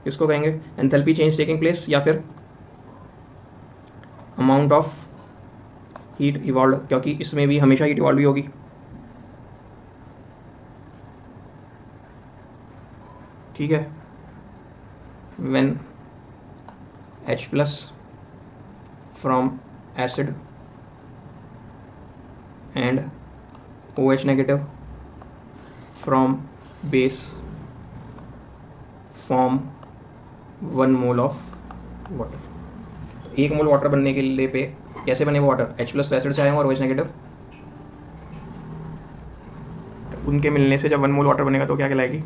किसको कहेंगे? Enthalpy change taking place या फिर अमाउंट ऑफ हीट इवॉल्व, क्योंकि इसमें भी हमेशा हीट इवॉल्व ही होगी। ठीक है, when H plus from acid and OH negative from base form 1 mole of water. 1 mole water बनने के लिए पे कैसे बने वो वाटर? H प्लस एसिड से आए और OH नेगेटिव, उनके मिलने से जब 1 मोल वाटर बनेगा तो क्या कहलाएगी?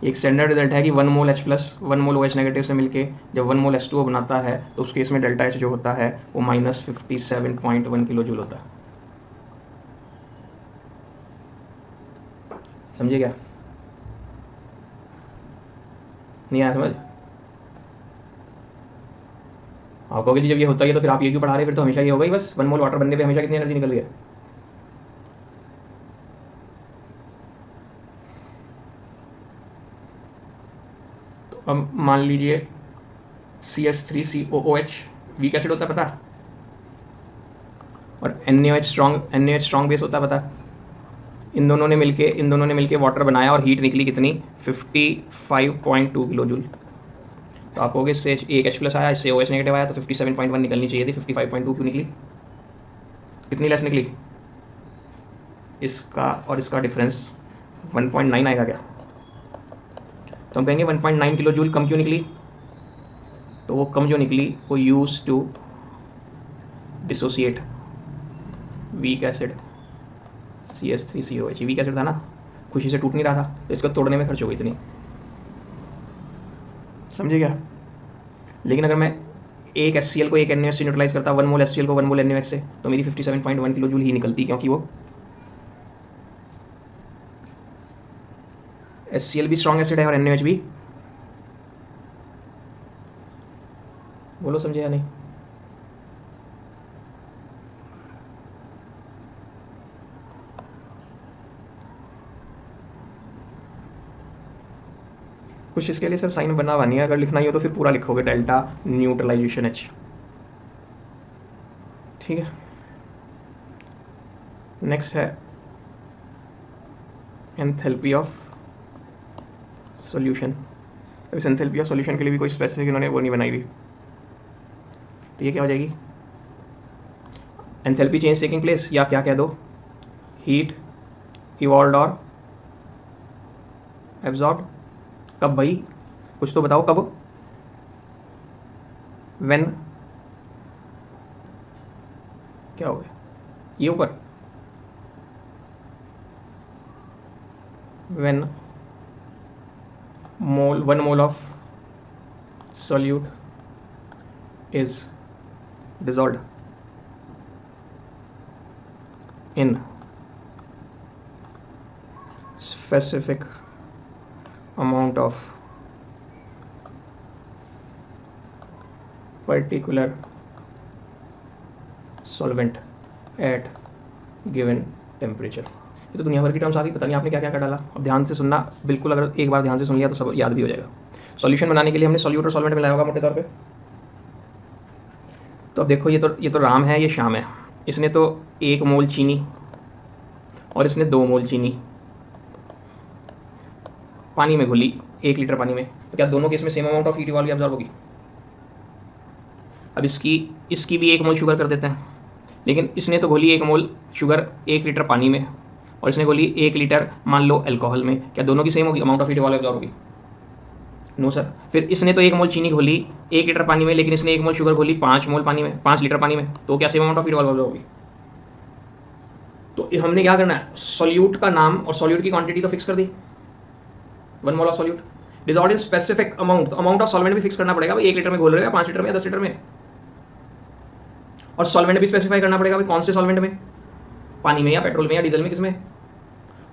एक स्टैंडर्ड रिजल्ट है कि 1 मोल H प्लस 1 मोल OH नेगेटिव से मिलके जब 1 मोल H2O बनाता है तो उस केस में डेल्टा H जो होता है वो -57.1 किलो जूल होता है। समझिए क्या? नहीं आया समझ? आप कहोगे जी जब ये होता है तो फिर आप ये क्यों पढ़ा रहे हैं, फिर तो हमेशा ये होगा ही बस। 1 मोल वाटर बनने पे हमेशा कितनी एनर्जी निकल गई? तो अब मान लीजिए CH3COOH वीक एसिड होता है पता, और NaOH स्ट्रॉन्ग बेस होता है पता। इन दोनों ने मिलके वाटर बनाया और हीट निकली कितनी? 55.2 किलो जूल। तो आप कहोगे इससे एक H प्लस आया, इससे OH नेगेटिव आया, तो 57.1 निकलनी चाहिए थी, 55.2 क्यों निकली? कितनी लेस निकली? इसका और इसका डिफरेंस 1.9 आएगा क्या? तो हम कहेंगे 1.9 किलो जूल कम क्यों निकली? तो वो कम जो निकली वो use to dissociate weak acid CH3COH। Weak acid था ना, खुशी से टूट नहीं रहा था, तो इसको तोड़ने में खर्च हो गई इतनी। समझे क्या? लेकिन अगर मैं एक HCl को एक NaOH से न्यूट्रलाइज करता, 1 मोल HCl को 1 मोल NaOH से, तो मेरी 57.1 किलो जूल ही निकलती, क्योंकि वो HCl भी स्ट्रॉन्ग एसिड है और NaOH भी। बोलो समझे या नहीं? कुछ इसके लिए सर साइन बना हुआ नहीं है, अगर लिखना ही हो तो फिर पूरा लिखोगे डेल्टा न्यूट्रलाइजेशन H। ठीक है, नेक्स्ट है एंथैल्पी ऑफ सॉल्यूशन। अब इस एंथैल्पी ऑफ सॉल्यूशन के लिए भी कोई स्पेसिफिक इन्होंने वो नहीं बनाई हुई, तो ये क्या हो जाएगी? एंथैल्पी चेंज टेकिंग प्लेस, या क्या कह दो, हीट इवॉल्व्ड और एब्जॉर्ब्ड। कब भाई, कुछ तो बताओ कब? व्हेन, क्या हो गया ये ऊपर? When mole 1 mole of solute is dissolved in specific amount of particular solvent at given temperature। ये तो दुनिया भर की टर्म्स आ गई, पता नहीं आपने क्या क्या कर डाला। अब ध्यान से सुनना बिल्कुल, अगर एक बार ध्यान से सुन लिया तो सब याद भी हो जाएगा। सॉल्यूशन बनाने के लिए हमने सॉल्यूट और सॉल्वेंट मिलाया होगा मोटे तौर पे। तो अब देखो, ये तो राम है, ये श्याम है। इसने तो 1 मोल चीनी और इसने 2 मोल चीनी पानी में घुली, 1 लीटर पानी में, तो क्या दोनों केस में same amount of heat evolve absorb होगी? अब इसकी भी 1 मोल शुगर कर देते हैं, लेकिन इसने तो घोली 1 मोल शुगर 1 लीटर पानी में, और इसने घोली 1 लीटर मान लो अल्कोहल में, क्या दोनों की सेम होगी amount of heat evolve absorb होगी? No sir. फिर इसने तो 1 मोल चीनी घोली 1 लीटर पानी में, लेकिन इसने 1 मोल शुगर घोली 5 मोल पानी में, 5 लीटर पानी में, तो क्या same amount of heat evolve होगी? तो हमने क्या करना है, सॉल्यूट का नाम और सॉल्यूट की क्वांटिटी तो फिक्स कर दी, 1 mole of solute dissolved in specific amount, तो अमाउंट ऑफ सॉल्वेंट भी फिक्स करना पड़ेगा भाई, 1 लीटर में घोल रहे हो, 5 लीटर में या 10 लीटर में, और सॉल्वेंट भी स्पेसिफाई करना पड़ेगा भाई, कौन से सॉल्वेंट में, पानी में या पेट्रोल में या डीजल में, किसमें।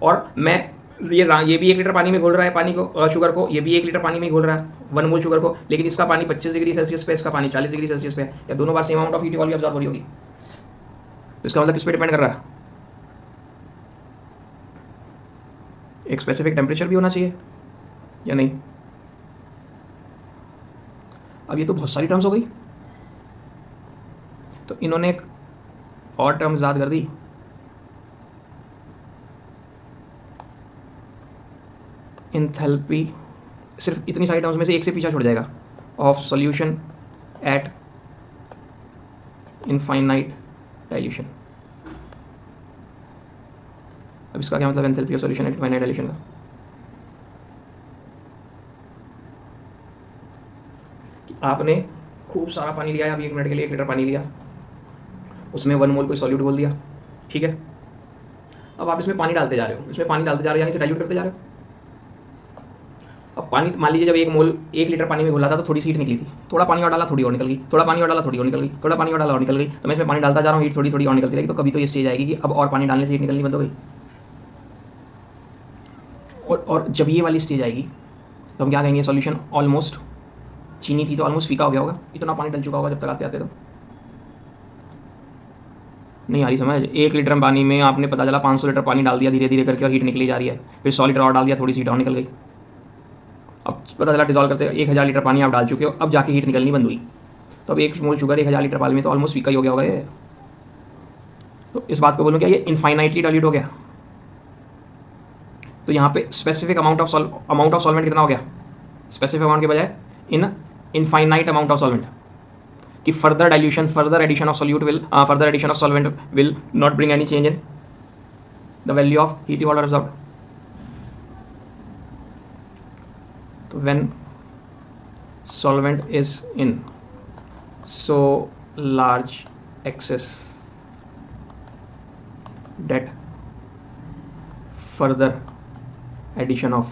और मैं ये भी 1 लीटर पानी में घोल रहा है पानी को, शुगर को, ये भी 1 लीटर पानी में घोल रहा है 1 मोल शुगर को, लेकिन इसका पानी 25 डिग्री सेल्सियस पे, इसका पानी 40 डिग्री सेल्सियस पे, या दोनों बार same amount of heat evolve absorb हो रही होगी? तो इसका मतलब किस पे डिपेंड कर रहा है? एक स्पेसिफिक टेम्परेचर भी होना चाहिए या नहीं? अब ये तो बहुत सारी टर्म्स हो गई, तो इन्होंने एक और टर्म्स याद कर दी। इंथैल्पी, सिर्फ इतनी सारी टर्म्स में से एक से पीछा छुड़ जाएगा, of solution at infinite dilution. अब इसका क्या मतलब enthalpy of solution at infinite dilution का? कि आपने खूब सारा पानी लिया है, अभी 1 मिनट के लिए 1 लीटर पानी लिया, उसमें 1 मोल कोई सॉल्यूट बोल दिया, ठीक है। अब आप इसमें पानी डालते जा रहे हो, इसमें पानी डालते जा रहे हो यानी इसे डाइल्यूट करते जा रहे हो। अब पानी मान लीजिए जब 1 मोल 1 लीटर पानी में घुला था तो थोड़ी सी हीट निकली थी, थोड़ा पानी और डाला थोड़ी और निकल गई, थोड़ा पानी और डाला थोड़ी और निकल गई, थोड़ा पानी और डाला और निकल गई, तो मैं इसमें पानी डालता जा रहा हूँ, हीट थोड़ी थोड़ी और निकलती रहेगी, तो कभी तो ये स्टेज आएगी कि अब और पानी डालने से हीट निकलनी बंद हो गई। और जब ये वाली स्टेज आएगी तो हम क्या कहेंगे, सॉल्यूशन ऑलमोस्ट, चीनी थी तो ऑलमोस्ट फीका हो गया होगा, इतना पानी डल चुका होगा जब तक आते आते। तो नहीं आ रही समझ? 1 लीटर पानी में आपने पता चला 500 लीटर पानी डाल दिया धीरे धीरे करके और हीट निकली जा रही है, फिर 100 लीटर और डाल दिया, थोड़ी सी हीट और निकल गई, अब पता चला डिजॉल्व करते 1000 लीटर पानी आप डाल चुके हो, अब जाके हीट निकलनी बंद हुई, तो अब 1 मोल शुगर 1000 लीटर पानी में तो ऑलमोस्ट फीका ही हो गया होगा ये। तो इस बात को बोलूँ क्या ये इनफाइनाइटली डाइल्यूट हो गया? तो यहाँ पे स्पेसिफिक अमाउंट ऑफ सॉल्वेंट कितना हो गया? स्पेसिफिक अमाउंट के बजाय इनफाइनाइट अमाउंट ऑफ सॉल्वेंट, कि further dilution, further addition of solute will, further addition of solvent will not bring any change in the value of heat water absorbed. तो when solvent is in so large excess that further addition of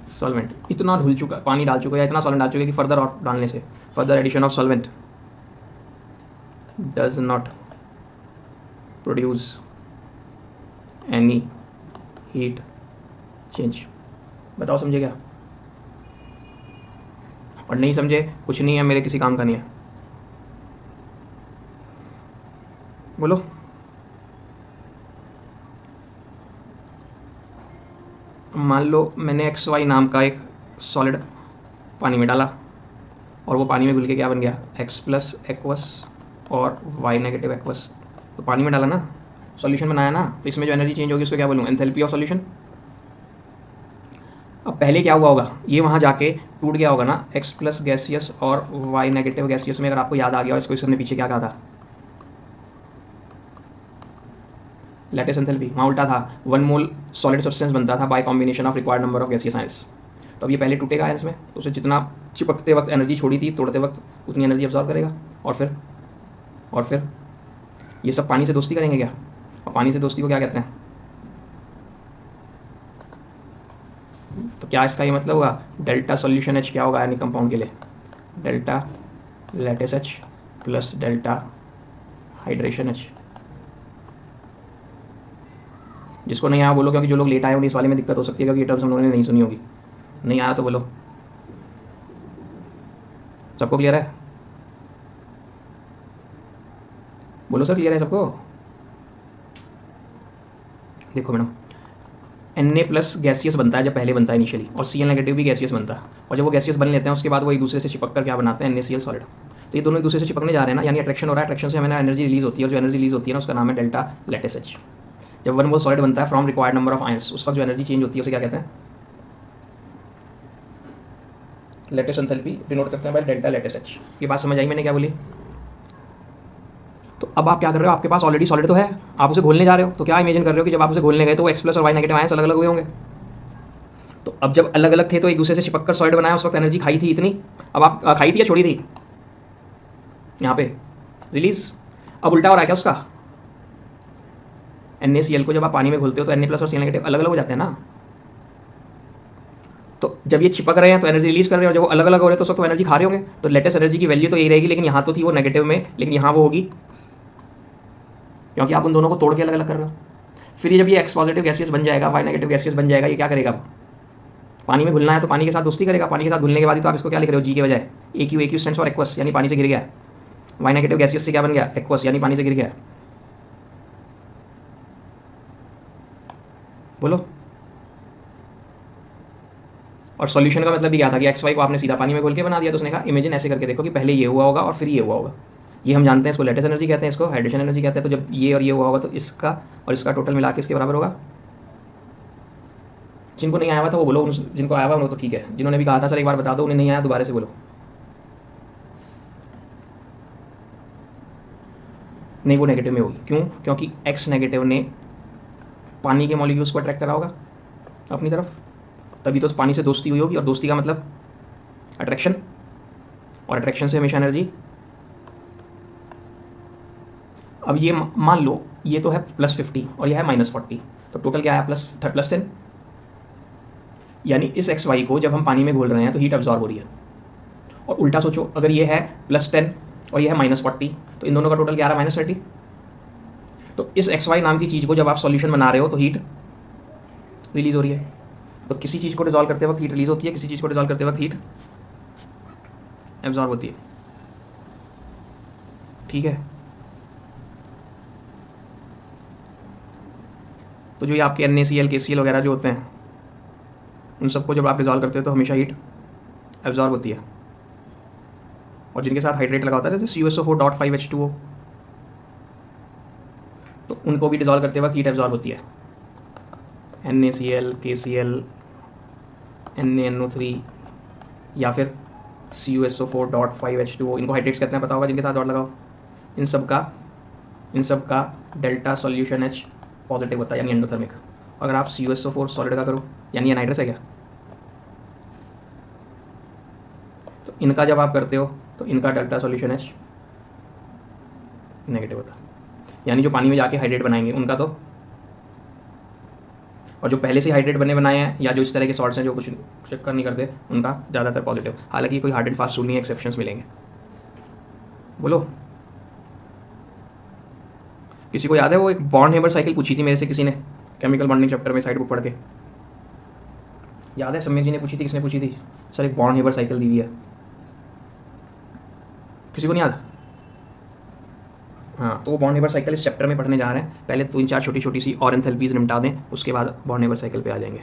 solvent, इतना धुल चुका पानी डाल चुका है, इतना solvent डाल चुका है कि फर्दर और डालने से further addition of solvent does not produce any heat change. बताओ समझे क्या? और नहीं समझे कुछ नहीं है, मेरे किसी काम का नहीं है। बोलो। मान लो मैंने XY नाम का एक सॉलिड पानी में डाला और वो पानी में घुल के क्या बन गया, X प्लस एक्वस और Y नेगेटिव एक्वस। तो पानी में डाला ना, सॉल्यूशन बनाया ना, तो इसमें जो एनर्जी चेंज होगी उसको क्या बोलूँ, एंथैल्पी ऑफ सॉल्यूशन। अब पहले क्या हुआ होगा, ये वहाँ जाके टूट गया होगा ना, X प्लस गैसियस और Y नेगेटिव गैसियस में, अगर आपको याद आ गया हो इसको, इसने पीछे क्या कहा था, लैटिस एंथैल्पी। वहाँ उल्टा था, 1 मोल सॉलिड सब्सटेंस बनता था bye combination of required number of gaseous ions. तो अब ये पहले टूटेगा आयंस में, तो उसे जितना चिपकते वक्त एनर्जी छोड़ी थी, तोड़ते वक्त उतनी एनर्जी अब्जॉर्ब करेगा, और फिर ये सब पानी से दोस्ती करेंगे क्या? और पानी से दोस्ती को क्या कहते हैं? तो क्या इसका ये मतलब होगा डेल्टा सॉल्यूशन H क्या होगा यानी कंपाउंड के लिए, delta lattice H plus delta hydration H। जिसको नहीं आया बोलो, क्योंकि जो लोग लेट आए होंगे इस वाले में दिक्कत हो सकती है, क्योंकि ये टर्म्स हम लोगों ने नहीं सुनी होगी। नहीं आया तो बोलो। सबको क्लियर है? बोलो सर क्लियर है सबको? देखो मैडम, Na प्लस गैसियस बनता है जब पहले बनता है इनिशियली, और Cl नेगेटिव भी गैसियस बनता है, और जब वो गैसियस बन लेते हैं उसके बाद वो एक दूसरे से चिपक कर क्या बनाते हैं, NaCl सॉलिड। तो ये दोनों एक दूसरे से चिपकने जा रहे हैं ना, यानी अट्रैक्शन हो रहा है, अट्रैक्शन से हमें एनर्जी रिलीज होती है, और जो एनर्जी रिलीज होती है ना उसका नाम है डेल्टा लैटिस H। जब 1 मोल सॉलिड बनता है from required number of ions, उस वक्त जो एनर्जी चेंज होती है उसे क्या कहते हैं, लैटिस एंथैल्पी डिनोट करते हैं बाय डेल्टा लैटिस H। ये बात समझ आई मैंने क्या बोली? तो अब आप क्या कर रहे हो, आपके पास ऑलरेडी सॉलिड तो है, आप उसे घोलने जा रहे हो, तो क्या इमेजिन कर रहे हो कि जब आप उसे घोलने गए तो वो X प्लस और Y नेगेटिव आयंस अलग अलग हुए होंगे। तो अब जब अलग अलग थे तो एक दूसरे से चिपक कर सॉलिड बनाया, उस वक्त एनर्जी खाई थी इतनी, अब आप खाई थी या छोड़ी थी, यहाँ पे रिलीज। अब उल्टा हो रहा है क्या उसका, NaCl को जब आप पानी में घोलते हो तो Na प्लस और Cl नेगेटिव अलग अलग हो जाते हैं ना। तो जब ये चिपक रहे हैं तो एनर्जी रिलीज कर रहे हैं, और जब वो अलग अलग हो रहे हैं तो सब तो एनर्जी खा रहे होंगे, तो लेटेस्ट एनर्जी की वैल्यू तो यही रहेगी, लेकिन यहाँ तो थी वो नेगेटिव में, लेकिन यहाँ वो होगी क्योंकि आप उन दोनों को तोड़ के अलग अलग कर रहे हो। फिर ये जब ये X पॉजिटिव गैसियस बन जाएगा, Y नेगेटिव गैसियस बन जाएगा, ये क्या करेगा, पानी में घुलना है तो पानी के साथ दोस्ती करेगा, पानी के साथ घुलने के बाद ही तो आप इसको क्या लिख रहे हो, G के बजाय AQ स्टैंड्स फॉर एक्वस यानी पानी से गिर गया, Y नेगेटिव गैसियस से क्या बन गया, एक्वस यानी पानी से गिर गया। बोलो और सॉल्यूशन का मतलब भी क्या था कि एक्स वाई को आपने सीधा पानी में घोल के बना दिया, तो उसने कहा इमेजिन ऐसे करके देखो कि पहले ये हुआ होगा और फिर ये हुआ होगा। ये हम जानते हैं, इसको लेटेस्ट एनर्जी कहते हैं, इसको हाइड्रेशन एनर्जी कहते हैं। तो जब ये और ये हुआ होगा तो इसका और इसका टोटल मिला के इसके बराबर होगा। जिनको नहीं आया हुआ था वो बोलो, जिनको आया हुआ वो तो ठीक है, जिन्होंने भी कहा था सर एक बार बता दो, उन्हें नहीं आया दोबारा से बोलो। नहीं, वो नेगेटिव में होगी। क्यों? क्योंकि एक्स नेगेटिव ने पानी के मॉलिक्यूल्स को अट्रैक्ट करा होगा अपनी तरफ, तभी तो उस पानी से दोस्ती हुई होगी। और दोस्ती का मतलब अट्रैक्शन, और अट्रैक्शन से हमेशा एनर्जी। अब ये मान लो ये तो है +50 और यह है -40, तो टोटल क्या आया +10। यानी इस एक्स वाई को जब हम पानी में घोल रहे हैं तो हीट अब्जॉर्ब हो रही है। और उल्टा सोचो, अगर ये है +10 और ये है -40, तो इन दोनों का टोटल क्या आ रहा है -30। तो इस एक्स वाई नाम की चीज़ को जब आप सॉल्यूशन बना रहे हो तो हीट रिलीज हो रही है। तो किसी चीज़ को डिजॉल्व करते वक्त हीट रिलीज होती है, किसी चीज़ को डिजॉल्व करते वक्त हीट एब्जॉर्ब होती है। ठीक है, तो जो ये आपके NaCl KCl वगैरह जो होते हैं, उन सबको जब आप डिजॉल्व करते हो तो हमेशा हीट एब्जॉर्ब होती है। और जिनके साथ हाइड्रेट लगा होता है जैसे CuSO4.5H2O, तो उनको भी डिजॉल्व करते वक्त हीट एब्जॉर्ब होती है। NaCl KCl NaNO3 या फिर CuSO4.5H2O, इनको हाइड्रेट्स कहते हैं, पता होगा जिनके साथ डॉट लगाओ। इन सब का डेल्टा सॉल्यूशन H पॉजिटिव होता है, यानी एंडोथर्मिक। अगर आप CuSO4 सॉलिड का करो, यानी एनाइड्रस है क्या, तो इनका जब आप करते हो तो इनका डेल्टा सॉल्यूशन H नेगेटिव होता है। यानी जो पानी में जाके हाइड्रेट बनाएंगे उनका तो, और जो पहले से हाइड्रेट बनाए हैं या जो इस तरह के सॉल्ट्स हैं जो कुछ चक्कर नहीं करते, उनका ज़्यादातर पॉजिटिव। हालांकि कोई हार्ड एंड फास्ट रूल नहीं है, एक्सेप्शंस मिलेंगे। बोलो, किसी को याद है वो एक बॉन्ड हेबर साइकिल पूछी थी मेरे से किसी ने केमिकल बॉन्डिंग चैप्टर में, साइड बुक पढ़ के? याद है? सम्यक जी ने पूछी थी। किसने पूछी थी? सर एक बॉन्ड हेबर साइकिल दी हुई है, किसी को नहीं याद? हाँ, तो वो बॉन्ड हेबर साइकिल इस चैप्टर में पढ़ने जा रहे हैं। पहले 3-4 छोटी छोटी सी और एंथैल्पीज निपटा दें, उसके बाद बॉन्ड हेबर साइकिल पे आ जाएंगे।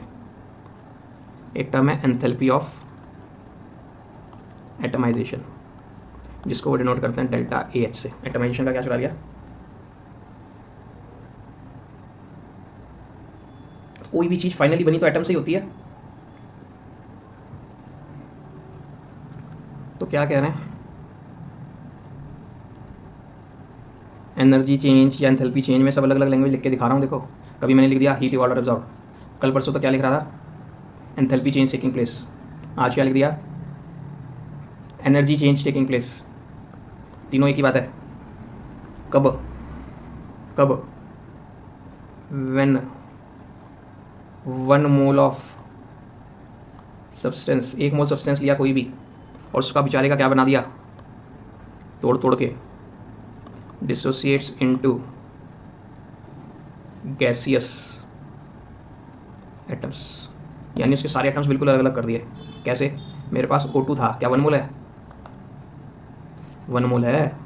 एक टर्म है एंथैल्पी ऑफ एटमाइजेशन, जिसको वो डिनोट करते हैं डेल्टा AH से। एटमाइजेशन का क्या चला लिया? कोई भी चीज़ फाइनली बनी तो एटम से ही होती है। तो क्या कह रहे हैं, एनर्जी चेंज या एंथैल्पी चेंज में सब अलग अलग लैंग्वेज लिख के दिखा रहा हूँ। देखो, कभी मैंने लिख दिया हीट इवॉल्व और एब्जॉर्ब, कल परसों तो क्या लिख रहा था, एंथैल्पी चेंज टेकिंग प्लेस। आज क्या लिख दिया, एनर्जी चेंज टेकिंग प्लेस। तीनों एक ही बात है। कब? When 1 mole of substance, 1 mole substance लिया कोई भी, और उसका बेचारे का क्या बना दिया, तोड़ के डिसोसिएट्स इनटू गैसियस एटम्स। यानी उसके सारे एटम्स बिल्कुल अलग अलग कर दिए। कैसे? मेरे पास O2 था, क्या 1 मोल है? 1 मोल है।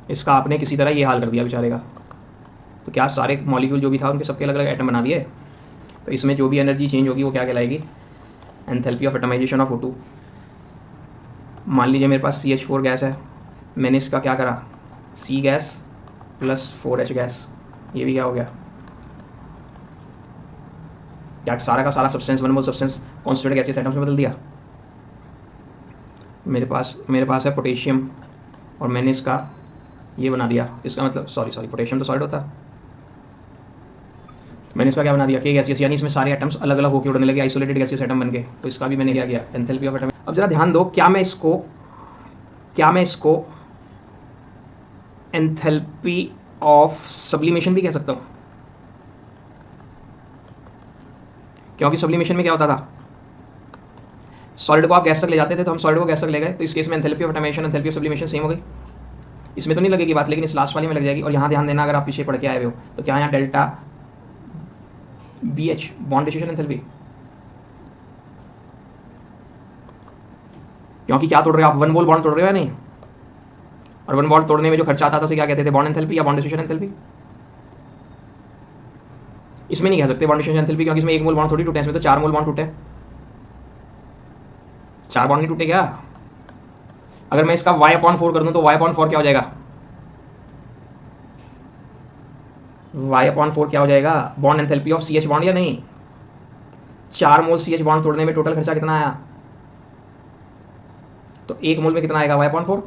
इसका आपने किसी तरह ये हाल कर दिया बेचारे का, तो क्या सारे मॉलिक्यूल जो भी था उनके सबके अलग अलग एटम बना दिए। तो इसमें जो भी एनर्जी चेंज होगी वो क्या कहलाएगी, enthalpy of atomization of O2। मान लीजिए मेरे पास CH4 गैस है, मैंने इसका क्या करा, C gas plus 4H gas, ये भी क्या हो गया, क्या सारा का सारा सब्सटेंस 1 मोल सब्सटेंस कॉन्स्टिट्यूएंट गैसियस एटम्स में बदल दिया। मेरे पास है पोटेशियम और मैंने इसका ये बना दिया, इसका मतलब सॉरी पोटेशियम तो सॉलिड होता, मैंने इसका क्या बना दिया, के गैसियस। यानी इसमें सारे एटम्स अलग अलग होकर उड़ने लगे, आइसोलेटेड गैसियस एटम बन गए। तो इसका भी मैंने क्या किया, एंथैल्पी ऑफ एटम। अब जरा ध्यान दो, क्या मैं इसको एंथैल्पी ऑफ सब्लिमेशन भी कह सकता हूँ? क्योंकि सब्लिमेशन में क्या होता था, सॉलिड को आप गैस तक ले जाते थे, तो हम सॉलिड को गैस तक ले गए। तो इस केस में enthalpy of atomization, enthalpy of sublimation same हो गई। इसमें तो नहीं लगेगी बात, लेकिन इस लास्ट वाली में लग जाएगी। और यहाँ ध्यान देना, अगर आप पीछे पढ़ के आए हो तो क्या यहाँ delta BH bond distribution enthalpy, क्योंकि क्या तोड़ रहे हो आप, 1 मोल बॉन्ड तोड़ रहे हो या नहीं, और 1 बॉन्ड तोड़ने में जो खर्चा आता था उसे क्या कहते थे, बॉन्ड एंथैल्पी या बॉन्ड डिस्ट्रीब्यूशन एंथैल्पी। इसमें नहीं कह सकते बॉन्ड डिस्ट्रीब्यूशन एंथैल्पी, क्योंकि इसमें 1 मोल बॉन्ड थोड़ी टूटे, इसमें तो 4 मोल बॉन्ड टूटे। 4 बॉन्ड नहीं टूटे क्या? अगर मैं इसका y/4 कर दूं तो y/4 क्या हो जाएगा? y/4 क्या हो जाएगा? Bond enthalpy of CH bond या नहीं? 4 मोल CH बॉन्ड तोड़ने में टोटल खर्चा कितना आया? तो 1 मोल में कितना आएगा? y/4।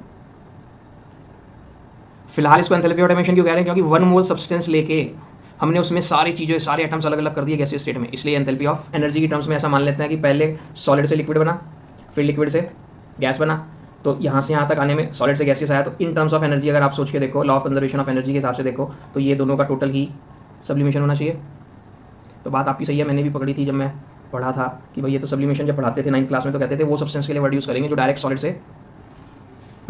फिलहाल इसको एंथैल्पी ऑफ डायमेंशन क्यों कह रहे हैं? क्योंकि 1 मोल सब्सटेंस लेके हमने उसमें सारी चीज़ें, सारे एटम्स अलग अलग कर दिए गैसीय स्टेट में, इसलिए एंथैल्पी ऑफ एनर्जी की टर्म्स में ऐसा मान लेते हैं कि पहले सॉलिड से लिक्विड बना, फिर लिक्विड से गैस बना, तो यहाँ से यहाँ तक आने में सॉलिड से गैसियस आया। तो इन टर्म्स ऑफ एनर्जी अगर आप सोच के देखो, law of conservation of energy के हिसाब से देखो, तो ये दोनों का टोटल ही सब्लिमेशन होना चाहिए। तो बात आपकी सही है, मैंने भी पकड़ी थी जब मैं पढ़ा था कि भाई ये तो सब्लिमेशन जब पढ़ाते थे 9th क्लास में तो कहते थे वो सब्सटेंस के लिए वर्ड यूज़ करेंगे जो डायरेक्ट सॉलिड से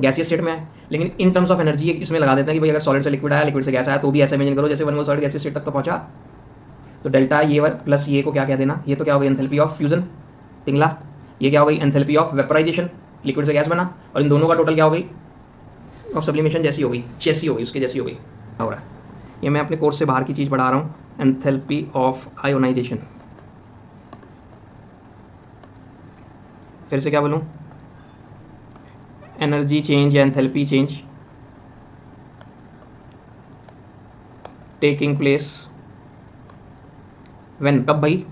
गैसियस स्टेट में है। लेकिन इन टर्म्स ऑफ एनर्जी इसमें लगा देते हैं कि भाई अगर सॉलिड से लिक्विड आया, लिक्विड से गैस आया, तो भी ऐसा इमेजिन करो जैसे 1 मोल सॉलिड गैसियस स्टेट तक तो पहुंचा। तो डेल्टा ये प्लस ये को क्या कह देना, ये तो क्या हो गई एंथैल्पी ऑफ फ्यूजन पिघला, ये क्या हो गई एंथैल्पी ऑफ वेपराइजेशन लिक्विड से गैस बना, और इन दोनों का टोटल क्या हो गई ऑफ सब्लिमेशन जैसी हो गई, उसके जैसी हो गई। हो रहा है ये मैं अपने कोर्स से बाहर की चीज़ पढ़ा रहा हूँ, एंथैल्पी ऑफ आयोनाइजेशन। फिर से क्या बोलूँ, एनर्जी चेंज या enthalpy change taking place when, कब भाई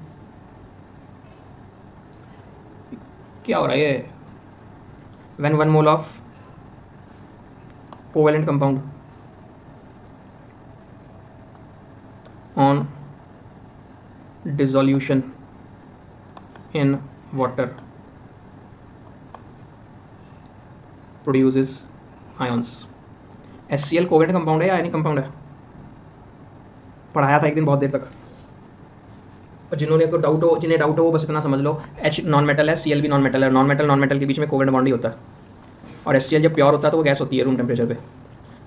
क्या हो रहा है ये, when 1 mole of covalent compound on dissolution in water produces ions. HCl covalent compound है या आयनिक कंपाउंड है? पढ़ाया था एक दिन बहुत देर तक, और जिन्हें डाउट हो वो बस इतना समझ लो, H नॉन मेटल है, Cl भी नॉन मेटल है, नॉन मेटल के बीच में कोवेलेंट बॉन्ड ही होता है, और HCl जब प्योर होता है तो वो गैस होती है रूम टेम्परेचर पे।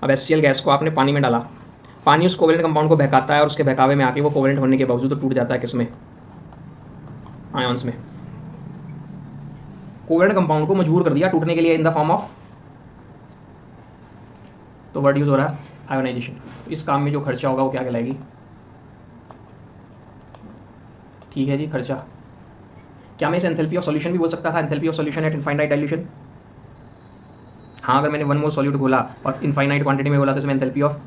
अब HCl गैस को आपने पानी में डाला, पानी उस कोवेलेंट कंपाउंड को बहकाता है, और उसके बहकावे में आके वो कोवेलेंट होने के बावजूद तो टूट जाता है किसमें, आयंस में। कोवेलेंट कंपाउंड को मजबूर कर दिया टूटने के लिए इन द फॉर्म ऑफ, तो वर्ड यूज हो रहा है आयोनाइजेशन। इस काम में जो खर्चा होगा वो क्या कहलाएगी? ठीक है जी, खर्चा। क्या मैं इसे एंथैल्पी ऑफ सॉल्यूशन भी बोल सकता था, enthalpy of solution at infinite dilution? हाँ, अगर मैंने 1 मोल सॉल्यूट घोला और इनफाइनाइट क्वांटिटी में घोला तो इसमें एंथैल्पी ऑफ,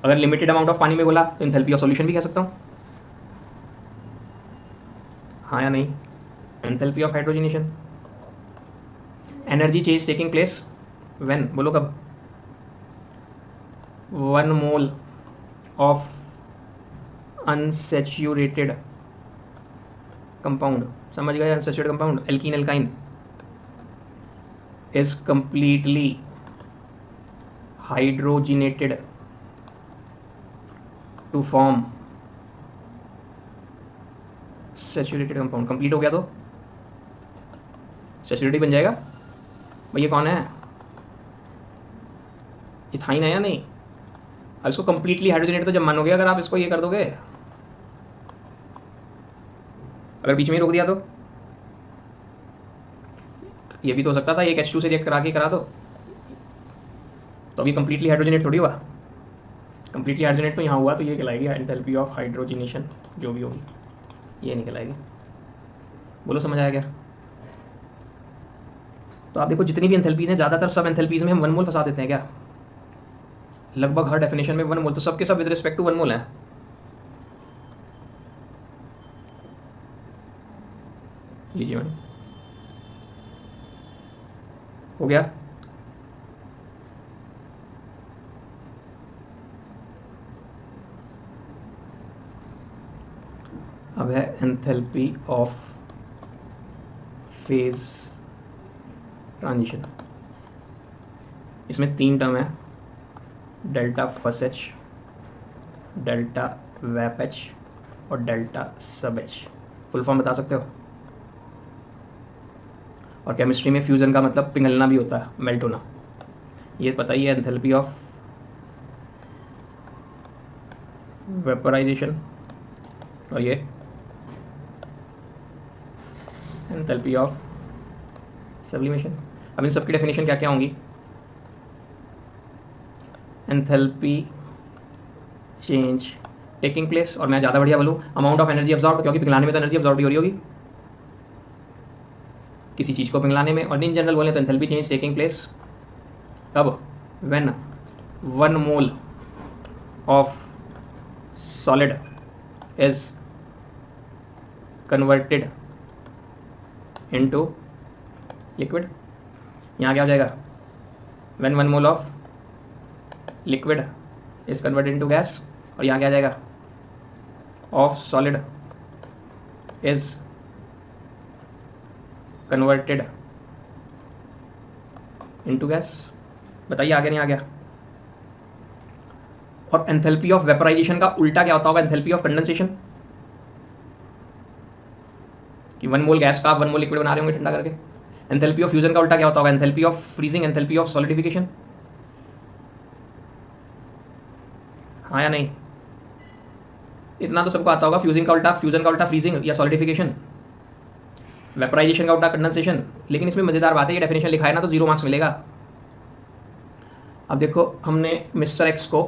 अगर लिमिटेड अमाउंट ऑफ पानी में घोला तो एंथैल्पी ऑफ सॉल्यूशन भी कह सकता हूँ, हाँ या नहीं? Enthalpy of hydrogenation, energy change taking place when, बोलो कब? 1 मोल ऑफ अनसैचुरेटेड कंपाउंड, समझ गए? Unsaturated compound alkene alkyne is completely hydrogenated to form saturated compound. Complete हो गया तो सैचुरेटेड बन जाएगा। भाई ये कौन है, इथाइन है या नहीं? अब इसको कंप्लीटली हाइड्रोजनेटेड तो जब मानोगे अगर आप इसको ये कर दोगे, अगर बीच में ही रोक दिया तो ये भी तो हो सकता था एक H2 से रिएक्ट करा के करा दो, तो अभी कंप्लीटली हाइड्रोजनेट थोड़ी हुआ। कंप्लीटली हाइड्रोजनेट तो यहाँ हुआ, तो ये कहलाएगी एंथैल्पी ऑफ हाइड्रोजनेशन, जो भी होगी ये निकलाएगी। बोलो समझ आया क्या? तो आप देखो जितनी भी एंथैल्पीज हैं, ज़्यादातर सब एंथैल्पीज में हम 1 मोल फंसा देते हैं क्या? लगभग हर डेफिनेशन में 1 मोल, तो सबके सब विद रिस्पेक्ट टू 1 मोल है। लीजिए मैडम, हो गया। अब है एंथैल्पी ऑफ फेज ट्रांजिशन। इसमें 3 टर्म है, डेल्टा फस H, डेल्टा वैप H और डेल्टा सब H। फुल फॉर्म बता सकते हो? और केमिस्ट्री में फ्यूज़न का मतलब पिघलना भी होता है, मेल्ट होना। ये पता ही है, एंथैल्पी ऑफ वेपराइजेशन, और ये एंथैल्पी ऑफ सब्लिमेशन। अब इन सबकी डेफिनेशन क्या क्या होंगी? एंथैल्पी चेंज टेकिंग प्लेस, और मैं ज़्यादा बढ़िया बोलूँ अमाउंट ऑफ एनर्जी अब्जॉर्ब, क्योंकि पिघलाने में तो एनर्जी अब्जॉर्ब भी हो रही होगी, किसी चीज़ को पिघलाने में, और इन जनरल बोले तो एंथैल्पी चेंज टेकिंग प्लेस तब when 1 mole of solid is converted into liquid. यहाँ क्या हो जाएगा, when 1 mole of liquid is converted into gas, और यहाँ क्या आ जाएगा, of solid is converted into gas. बताइए आ गया नहीं आ गया। और एंथैल्पी ऑफ वेपराइजेशन का उल्टा क्या होता होगा, एंथैल्पी ऑफ कंडेंसेशन, कि 1 मोल गैस का आप 1 मोल लिक्विड बना रहे होंगे ठंडा करके। एंथैल्पी ऑफ फ्यूजन का उल्टा क्या होता होगा, enthalpy of freezing, enthalpy of solidification. हाँ या नहीं, इतना तो सबको आता होगा। फ्यूजन का उल्टा फ्रीजिंग या सॉलिडिफिकेशन, वेपराइजेशन का उल्टा कंडेंसेशन। लेकिन इसमें मज़ेदार बात है, ये डेफिनेशन लिखा है ना तो 0 मार्क्स मिलेगा। अब देखो, हमने मिस्टर एक्स को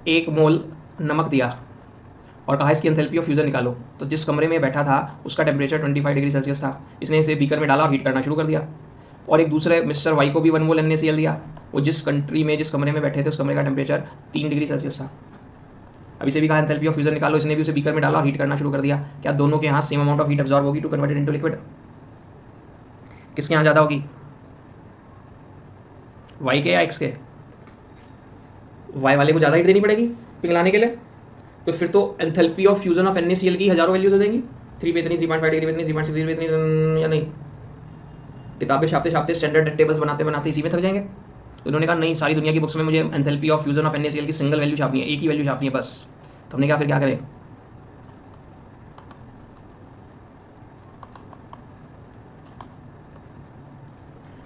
1 मोल नमक दिया और कहा इसकी एंथैल्पी ऑफ फ्यूजन निकालो, तो जिस कमरे में बैठा था उसका टेम्परेचर 25 डिग्री सेल्सियस था। इसने इसे बीकर में डाला और हीट करना शुरू कर दिया। और एक दूसरे मिस्टर वाई को भी 1 मोल NaCl दिया, वो जिस कमरे में बैठे थे उस कमरे का टेम्परेचर 3 डिग्री सेल्सियस था। अब इसे भी कहा एंथैल्पी ऑफ फ्यूजन निकालो, इसने भी उसे बीकर में डाला और हीट करना शुरू कर दिया। क्या दोनों के यहाँ same amount of heat absorb होगी टू कन्वर्टेड इनटू लिक्विड? किसके यहाँ ज़्यादा होगी, वाई के या एक्स के? वाई वाले को ज़्यादा हीट देनी पड़ेगी पिघलाने के लिए, तो फिर तो enthalpy of fusion of NaCl की हज़ारों वैल्यूज हो जाएंगी। 3 पे इतनी, 3.5 डिग्री पे इतनी, 3.6 डिग्री पे इतनी, या नहीं? किताबें छापते स्टैंडर्ड टेबल्स बनाते इसी में थक जाएंगे। तो उन्होंने कहा नहीं, सारी दुनिया की बुक्स में मुझे enthalpy of fusion of NaCl की सिंगल वैल्यू छापनी है, एक ही वैल्यू छापनी है बस। तो हमने कहा फिर क्या करें,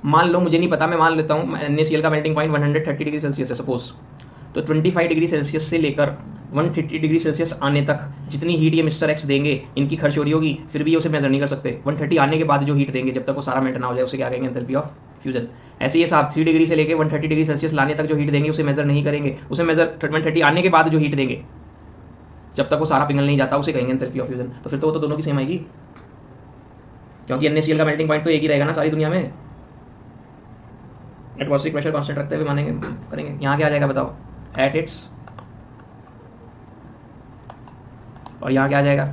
मान लो मुझे नहीं पता, मैं मान लेता हूँ NaCl का मेल्टिंग पॉइंट 130 डिग्री सेल्सियस है सपोज, तो 25 डिग्री सेल्सियस से लेकर 130 डिग्री सेल्सियस आने तक जितनी हीट ये मिस्टर एक्स देंगे इनकी खर्च हो रही होगी, फिर भी ये उसे मेजर नहीं कर सकते। 130 आने के बाद जो हीट देंगे जब तक वो सारा मेल्ट ना हो जाए उसे क्या कहेंगे, एंथैल्पी ऑफ फ्यूजन। ऐसे ये साहब 3 डिग्री से लेकर 130 डिग्री सेल्सियस लाने तक जो हीट देंगे उसे मेजर नहीं करेंगे, उसे मेजर 130 आने के बाद जो हीट देंगे जब तक वो सारा पिघल नहीं जाता उसे कहेंगे एंथैल्पी ऑफ फ्यूजन। तो फिर तो वो तो दोनों की सेम आएगी, क्योंकि NaCl का मेल्टिंग पॉइंट तो एक ही रहेगा ना सारी दुनिया में। एटमॉस्फेरिक प्रेशर कांस्टेंट रखते हुए मानेंगे करेंगे। यहाँ क्या आ जाएगा बताओ, एट इट्स, और यहाँ क्या आ जाएगा,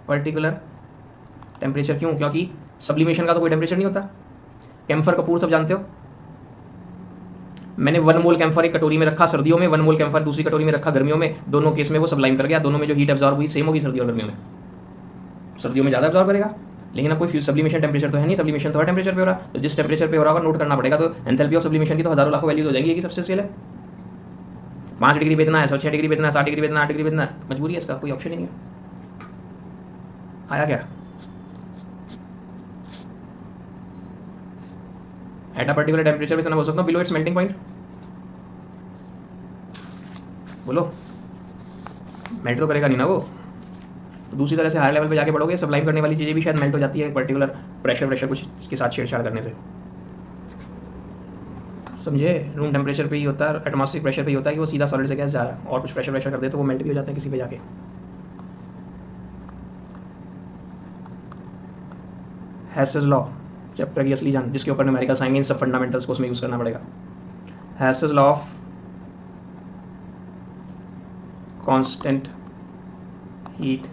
पर्टिकुलर टेम्परेचर। क्यों, क्योंकि सब्लिमेशन का तो कोई टेम्परेचर नहीं होता। कैम्फर कपूर सब जानते हो, मैंने 1 मोल कैम्फर एक कटोरी में रखा सर्दियों में, 1 मोल कैम्फर दूसरी कटोरी में रखा गर्मियों में, दोनों केस में वो सब्लाइम कर गया, दोनों में जो हीट एब्जॉर्ब हुई सेम होगी सर्दियों और गर्मियों में। सर्दियों में ज़्यादा एब्जॉर्ब करेगा, लेकिन अब कोई सब्लिमेशन टेम्परेचर तो है नहीं, सब्लिमेशन तो हर टेम्परेचर पे हो रहा है, तो जिस टेम्परेचर पे हो रहा होगा नोट करना पड़ेगा। तो एंथैल्पी ऑफ सब्लिमेशन की तो हज़ारों लाखों वैल्यूज हो जाएंगी, ये सबसे सेल है। 5 डिग्री पे इतना है, 6 डिग्री पे इतना, 7 डिग्री पे इतना, 8 डिग्री पे इतना, मजबूरी है इसका, कोई ऑप्शन ही नहीं है। आया क्या, एट अ पर्टिकुलर टेम्परेचर पे इतना बोल सकता हूँ बिलो इट्स मेल्टिंग पॉइंट। बोलो, मेल्ट तो करेगा नहीं ना वो, तो दूसरी तरह से हायर लेवल पे जाके पढ़ोगे, सब्लाइम करने वाली चीज़ें भी शायद मेल्ट हो जाती है पर्टिकुलर प्रेशर कुछ के साथ छेड़छाड़ करने से, समझे। रूम टेम्परेचर पे ही होता है, एटमॉस्फेरिक प्रेशर पे ही होता है कि वो सीधा सॉलिड से गैस जा रहा है, और कुछ प्रेशर कर दे तो वो मेल्ट भी हो जाते हैं किसी पे जाके। हैसेस लॉ चैप्टर की असली जान, जिसके ऊपर न्यूमेरिकल्स आएंगे, इन सब फंडामेंटल्स को उसमें यूज़ करना पड़ेगा। हैसेस law of constant heat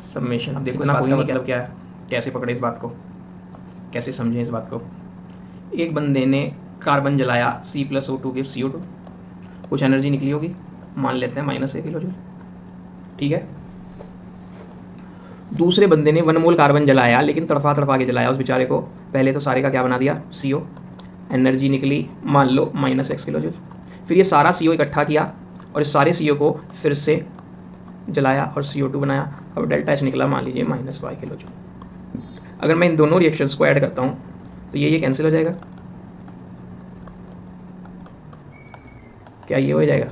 submission. अब देखो ना, कोई नहीं मतलब क्या है, कैसे पकड़े इस बात को, कैसे समझें इस बात को। एक बंदे ने कार्बन जलाया, C+O2 गिव्स CO2, कुछ एनर्जी निकली होगी, मान लेते हैं -1 किलो जूल, ठीक है। दूसरे बंदे ने 1 मोल कार्बन जलाया, लेकिन तड़फा के जलाया उस बेचारे को। पहले तो सारे का क्या बना दिया, CO, एनर्जी निकली मान लो -X किलो जूल। फिर ये सारा CO इकट्ठा किया और इस सारे CO को फिर से जलाया और CO2 बनाया। अब डेल्टा H निकला मान लीजिए -Y किलो जूल। अगर मैं इन दोनों रिएक्शंस को ऐड करता हूँ तो ये कैंसिल हो जाएगा, क्या ये हो जाएगा,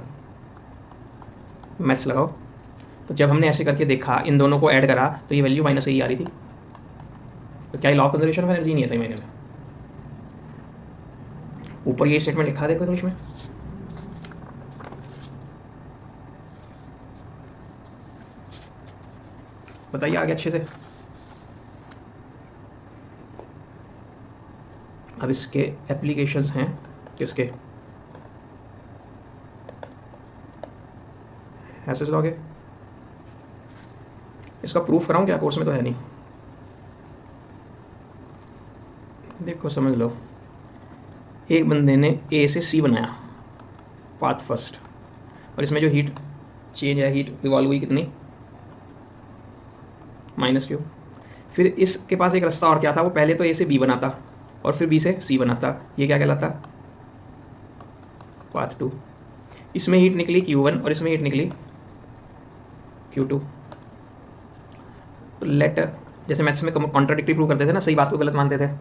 मैथ्स लगाओ। तो जब हमने ऐसे करके देखा, इन दोनों को ऐड करा तो ये वैल्यू -A ही आ रही थी। तो क्या ये law of conservation of energy नहीं है सही मायने में? ऊपर ये स्टेटमेंट लिखा देखो इंग्लिश में, बताइए आगे अच्छे से। अब इसके एप्लीकेशंस हैं किसके, ऐसे लॉग है। इसका प्रूफ कराऊं क्या, कोर्स में तो है नहीं। देखो समझ लो, एक बंदे ने ए से सी बनाया पाथ फर्स्ट, और इसमें जो हीट चेंज है, हीट इवॉल्व हुई कितनी, -Q। फिर इसके पास एक रास्ता और क्या था, वो पहले तो ए से बी बनाता और फिर बी से सी बनाता, ये क्या कहलाता, पाथ 2। इसमें हीट निकली Q1 और इसमें हीट निकली Q2। तो लेट, जैसे मैथ्स में कॉन्ट्राडिक्टरी प्रूव करते थे ना, सही बात को गलत मानते थे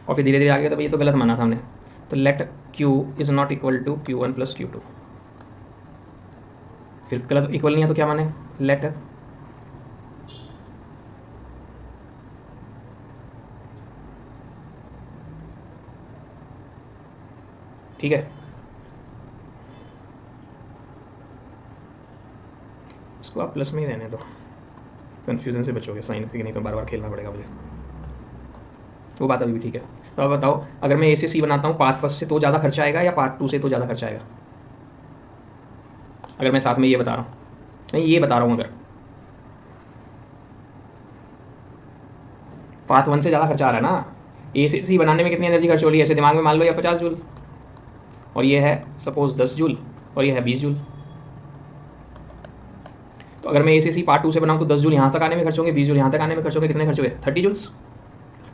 और फिर धीरे धीरे आगे तो भाई ये तो गलत माना था हमने। तो let Q is not equal to Q1 plus Q2। फिर गलत इक्वल नहीं है तो क्या माने, लेट ठीक है। इसको आप प्लस में ही रहने दो, कन्फ्यूजन से बचोगे, साइन फिर नहीं तो बार बार खेलना पड़ेगा मुझे, वो बात अभी भी ठीक है। तो अब बताओ, अगर मैं ए से सी बनाता हूँ पाथ फर्स्ट से तो ज़्यादा खर्चा आएगा या पार्ट 2 से तो ज़्यादा खर्चा आएगा? अगर मैं साथ में ये बता रहा हूँ, नहीं ये बता रहा हूँ, अगर पाथ 1 से ज़्यादा खर्चा आ रहा है ना, ए से सी बनाने में कितनी एनर्जी खर्च हो रही है, ऐसे दिमाग में मान लो या 50 जूल, और ये है सपोज 10 जूल, और ये है 20 जूल। तो अगर मैं ए से सी पार्ट 2 से बनाऊँ तो 10 जूल यहाँ तक आने में खर्च होंगे, 20 जूल यहाँ तक आने में खर्च होंगे, कितने खर्च हुए, 30 जूल्स।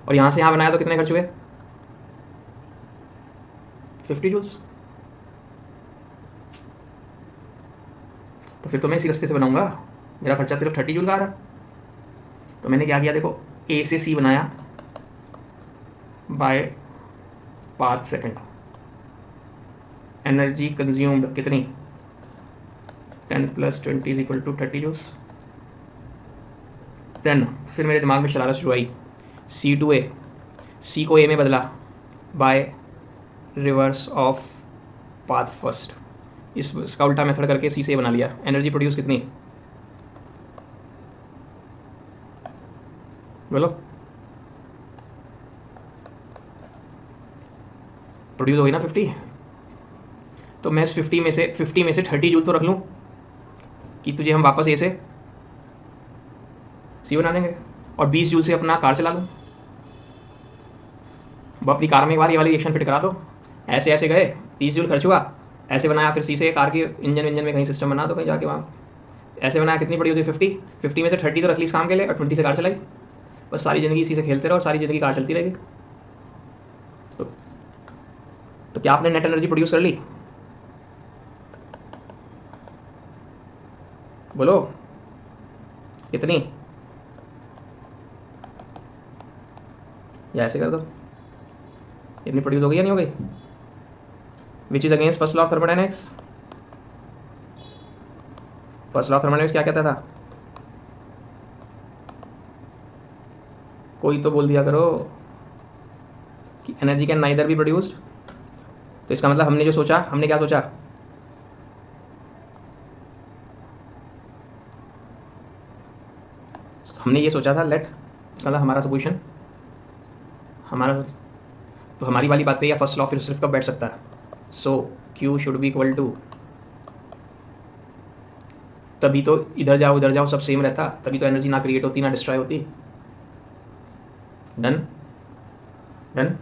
और यहाँ से यहाँ बनाया तो कितने खर्च हुए, 50 जूल्स। तो फिर तो मैं इसी रास्ते से बनाऊंगा, मेरा खर्चा सिर्फ 30 जूल का आ रहा। तो मैंने क्या किया, देखो ए से सी बनाया by path second, energy consumed कितनी, 10 + 20 = 30 जूल्स। देन फिर मेरे दिमाग में शरारत शुरू आई, C2A, सी को ए में बदला by reverse of path first, इसका उल्टा मेथड करके सी से बना लिया। एनर्जी प्रोड्यूस कितनी, बोलो, प्रोड्यूस हो गई ना 50। तो मैं इस 50 में से 30 जूल तो रख लूँ कि तुझे हम वापस ए से सी बना देंगे, और 20 जूल से अपना कार चला लूँ। अब अपनी कार में एक बार ये वाली रिएक्शन फिट करा दो, ऐसे ऐसे गए, 30 जूल खर्च हुआ, ऐसे बनाया, फिर सी से कार के इंजन में कहीं सिस्टम बना दो कहीं जाके, वहाँ ऐसे बनाया, कितनी प्रोड्यूस हुई 50 में से 30 तो रख ली इस काम के लिए, और 20 से कार चलाई। बस सारी ज़िंदगी इसी से खेलते रहो और सारी ज़िंदगी कार चलती रहेगी। तो क्या आपने नेट एनर्जी प्रोड्यूस कर ली, बोलो कितनी, या ऐसे कर दो, इतनी प्रोड्यूस हो गई या नहीं हो गई, which is against first law of thermodynamics. First law of thermodynamics क्या कहता था, कोई तो बोल दिया करो कि energy can neither be produced. तो इसका मतलब हमने जो सोचा, हमने क्या सोचा, हमने ये सोचा था लेट, मतलब हमारा सपोजिशन, हमारा तो हमारी वाली बातें या फर्स्ट लॉ फिर सिर्फ कब बैठ सकता है, so Q should be equal to, तभी तो इधर जाओ सब सेम रहता, तभी तो एनर्जी ना क्रिएट होती ना डिस्ट्रॉय होती। Done done.